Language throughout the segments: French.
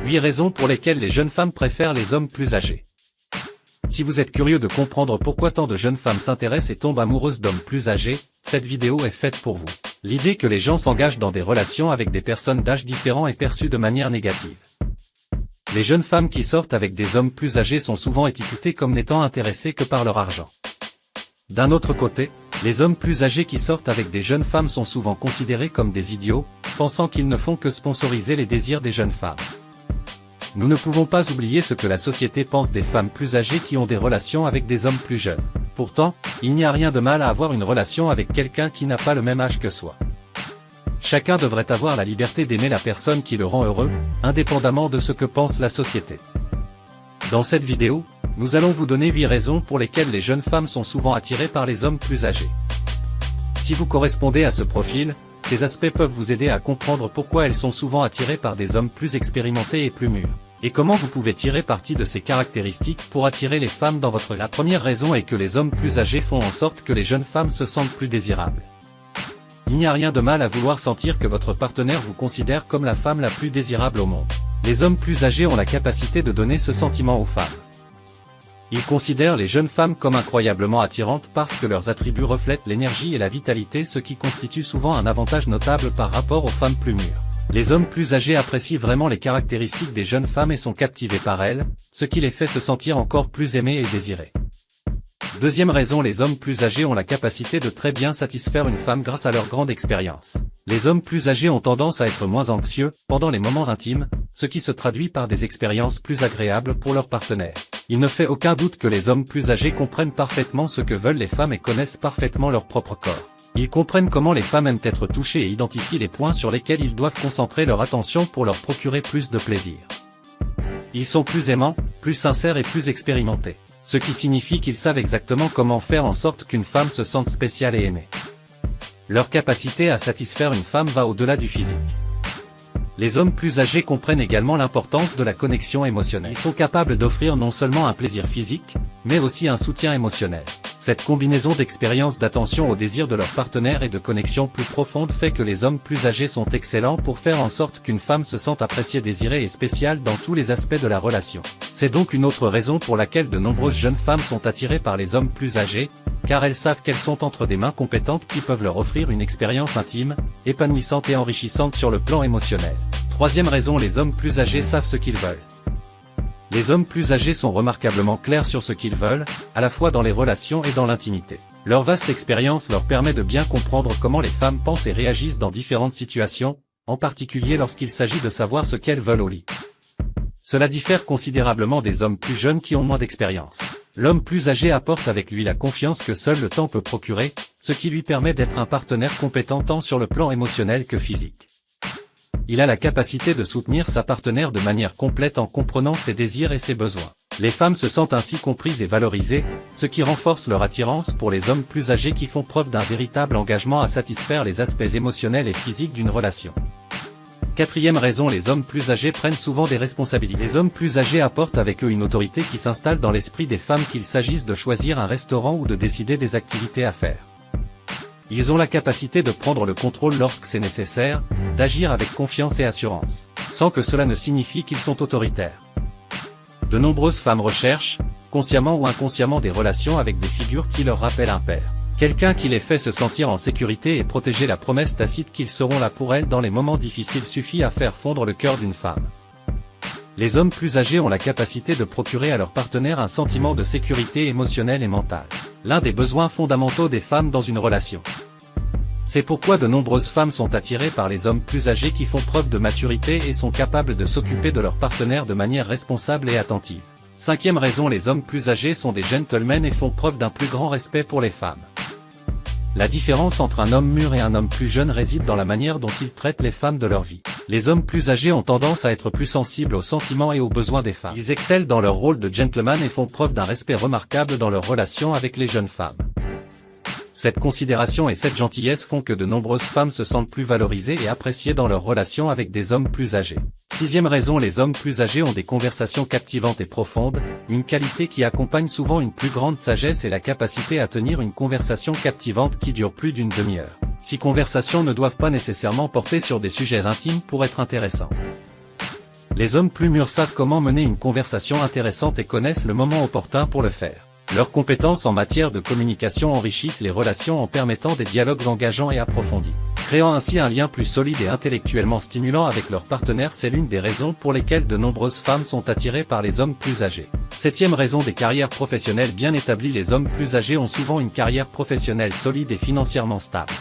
8 raisons pour lesquelles les jeunes femmes préfèrent les hommes plus âgés. Si vous êtes curieux de comprendre pourquoi tant de jeunes femmes s'intéressent et tombent amoureuses d'hommes plus âgés, cette vidéo est faite pour vous. L'idée que les gens s'engagent dans des relations avec des personnes d'âge différents est perçue de manière négative. Les jeunes femmes qui sortent avec des hommes plus âgés sont souvent étiquetées comme n'étant intéressées que par leur argent. D'un autre côté, les hommes plus âgés qui sortent avec des jeunes femmes sont souvent considérés comme des idiots, pensant qu'ils ne font que sponsoriser les désirs des jeunes femmes. Nous ne pouvons pas oublier ce que la société pense des femmes plus âgées qui ont des relations avec des hommes plus jeunes. Pourtant, il n'y a rien de mal à avoir une relation avec quelqu'un qui n'a pas le même âge que soi. Chacun devrait avoir la liberté d'aimer la personne qui le rend heureux, indépendamment de ce que pense la société. Dans cette vidéo, nous allons vous donner 8 raisons pour lesquelles les jeunes femmes sont souvent attirées par les hommes plus âgés. Si vous correspondez à ce profil, ces aspects peuvent vous aider à comprendre pourquoi elles sont souvent attirées par des hommes plus expérimentés et plus mûrs, et comment vous pouvez tirer parti de ces caractéristiques pour attirer les femmes dans votre vie. La première raison est que les hommes plus âgés font en sorte que les jeunes femmes se sentent plus désirables. Il n'y a rien de mal à vouloir sentir que votre partenaire vous considère comme la femme la plus désirable au monde. Les hommes plus âgés ont la capacité de donner ce sentiment aux femmes. Ils considèrent les jeunes femmes comme incroyablement attirantes parce que leurs attributs reflètent l'énergie et la vitalité, ce qui constitue souvent un avantage notable par rapport aux femmes plus mûres. Les hommes plus âgés apprécient vraiment les caractéristiques des jeunes femmes et sont captivés par elles, ce qui les fait se sentir encore plus aimés et désirés. Deuxième raison, les hommes plus âgés ont la capacité de très bien satisfaire une femme grâce à leur grande expérience. Les hommes plus âgés ont tendance à être moins anxieux pendant les moments intimes, ce qui se traduit par des expériences plus agréables pour leur partenaire. Il ne fait aucun doute que les hommes plus âgés comprennent parfaitement ce que veulent les femmes et connaissent parfaitement leur propre corps. Ils comprennent comment les femmes aiment être touchées et identifient les points sur lesquels ils doivent concentrer leur attention pour leur procurer plus de plaisir. Ils sont plus aimants, plus sincères et plus expérimentés, ce qui signifie qu'ils savent exactement comment faire en sorte qu'une femme se sente spéciale et aimée. Leur capacité à satisfaire une femme va au-delà du physique. Les hommes plus âgés comprennent également l'importance de la connexion émotionnelle. Ils sont capables d'offrir non seulement un plaisir physique, mais aussi un soutien émotionnel. Cette combinaison d'expérience, d'attention au désir de leur partenaire et de connexion plus profonde fait que les hommes plus âgés sont excellents pour faire en sorte qu'une femme se sente appréciée, désirée et spéciale dans tous les aspects de la relation. C'est donc une autre raison pour laquelle de nombreuses jeunes femmes sont attirées par les hommes plus âgés, car elles savent qu'elles sont entre des mains compétentes qui peuvent leur offrir une expérience intime, épanouissante et enrichissante sur le plan émotionnel. Troisième raison, les hommes plus âgés savent ce qu'ils veulent. Les hommes plus âgés sont remarquablement clairs sur ce qu'ils veulent, à la fois dans les relations et dans l'intimité. Leur vaste expérience leur permet de bien comprendre comment les femmes pensent et réagissent dans différentes situations, en particulier lorsqu'il s'agit de savoir ce qu'elles veulent au lit. Cela diffère considérablement des hommes plus jeunes qui ont moins d'expérience. L'homme plus âgé apporte avec lui la confiance que seul le temps peut procurer, ce qui lui permet d'être un partenaire compétent tant sur le plan émotionnel que physique. Il a la capacité de soutenir sa partenaire de manière complète en comprenant ses désirs et ses besoins. Les femmes se sentent ainsi comprises et valorisées, ce qui renforce leur attirance pour les hommes plus âgés qui font preuve d'un véritable engagement à satisfaire les aspects émotionnels et physiques d'une relation. Quatrième raison, les hommes plus âgés prennent souvent des responsabilités. Les hommes plus âgés apportent avec eux une autorité qui s'installe dans l'esprit des femmes, qu'il s'agisse de choisir un restaurant ou de décider des activités à faire. Ils ont la capacité de prendre le contrôle lorsque c'est nécessaire, d'agir avec confiance et assurance, sans que cela ne signifie qu'ils sont autoritaires. De nombreuses femmes recherchent, consciemment ou inconsciemment, des relations avec des figures qui leur rappellent un père. Quelqu'un qui les fait se sentir en sécurité et protéger. La promesse tacite qu'ils seront là pour elles dans les moments difficiles suffit à faire fondre le cœur d'une femme. Les hommes plus âgés ont la capacité de procurer à leur partenaire un sentiment de sécurité émotionnelle et mentale, l'un des besoins fondamentaux des femmes dans une relation. C'est pourquoi de nombreuses femmes sont attirées par les hommes plus âgés qui font preuve de maturité et sont capables de s'occuper de leur partenaire de manière responsable et attentive. Cinquième raison, les hommes plus âgés sont des gentlemen et font preuve d'un plus grand respect pour les femmes. La différence entre un homme mûr et un homme plus jeune réside dans la manière dont ils traitent les femmes de leur vie. Les hommes plus âgés ont tendance à être plus sensibles aux sentiments et aux besoins des femmes. Ils excellent dans leur rôle de gentleman et font preuve d'un respect remarquable dans leur relation avec les jeunes femmes. Cette considération et cette gentillesse font que de nombreuses femmes se sentent plus valorisées et appréciées dans leur relation avec des hommes plus âgés. Sixième raison, les hommes plus âgés ont des conversations captivantes et profondes, une qualité qui accompagne souvent une plus grande sagesse et la capacité à tenir une conversation captivante qui dure plus d'une demi-heure. Ces conversations ne doivent pas nécessairement porter sur des sujets intimes pour être intéressantes. Les hommes plus mûrs savent comment mener une conversation intéressante et connaissent le moment opportun pour le faire. Leurs compétences en matière de communication enrichissent les relations en permettant des dialogues engageants et approfondis, créant ainsi un lien plus solide et intellectuellement stimulant avec leur partenaire. C'est l'une des raisons pour lesquelles de nombreuses femmes sont attirées par les hommes plus âgés. Septième raison, des carrières professionnelles bien établies. Les hommes plus âgés ont souvent une carrière professionnelle solide et financièrement stable.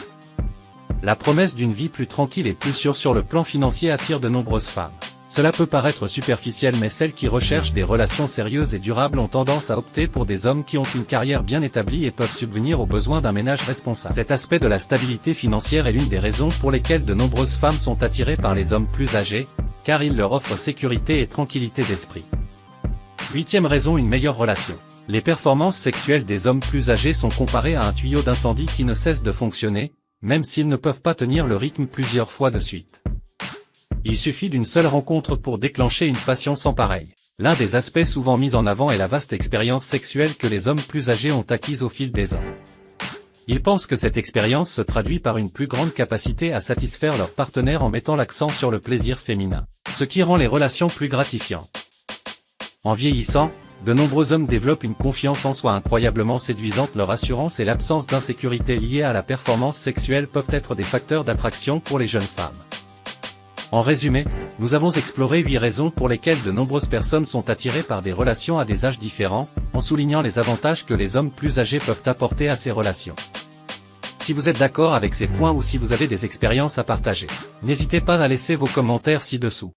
La promesse d'une vie plus tranquille et plus sûre sur le plan financier attire de nombreuses femmes. Cela peut paraître superficiel, mais celles qui recherchent des relations sérieuses et durables ont tendance à opter pour des hommes qui ont une carrière bien établie et peuvent subvenir aux besoins d'un ménage responsable. Cet aspect de la stabilité financière est l'une des raisons pour lesquelles de nombreuses femmes sont attirées par les hommes plus âgés, car ils leur offrent sécurité et tranquillité d'esprit. Huitième raison, une meilleure relation. Les performances sexuelles des hommes plus âgés sont comparées à un tuyau d'incendie qui ne cesse de fonctionner, même s'ils ne peuvent pas tenir le rythme plusieurs fois de suite. Il suffit d'une seule rencontre pour déclencher une passion sans pareille. L'un des aspects souvent mis en avant est la vaste expérience sexuelle que les hommes plus âgés ont acquise au fil des ans. Ils pensent que cette expérience se traduit par une plus grande capacité à satisfaire leur partenaire en mettant l'accent sur le plaisir féminin, ce qui rend les relations plus gratifiantes. En vieillissant, de nombreux hommes développent une confiance en soi incroyablement séduisante. Leur assurance et l'absence d'insécurité liée à la performance sexuelle peuvent être des facteurs d'attraction pour les jeunes femmes. En résumé, nous avons exploré 8 raisons pour lesquelles de nombreuses personnes sont attirées par des relations à des âges différents, en soulignant les avantages que les hommes plus âgés peuvent apporter à ces relations. Si vous êtes d'accord avec ces points ou si vous avez des expériences à partager, n'hésitez pas à laisser vos commentaires ci-dessous.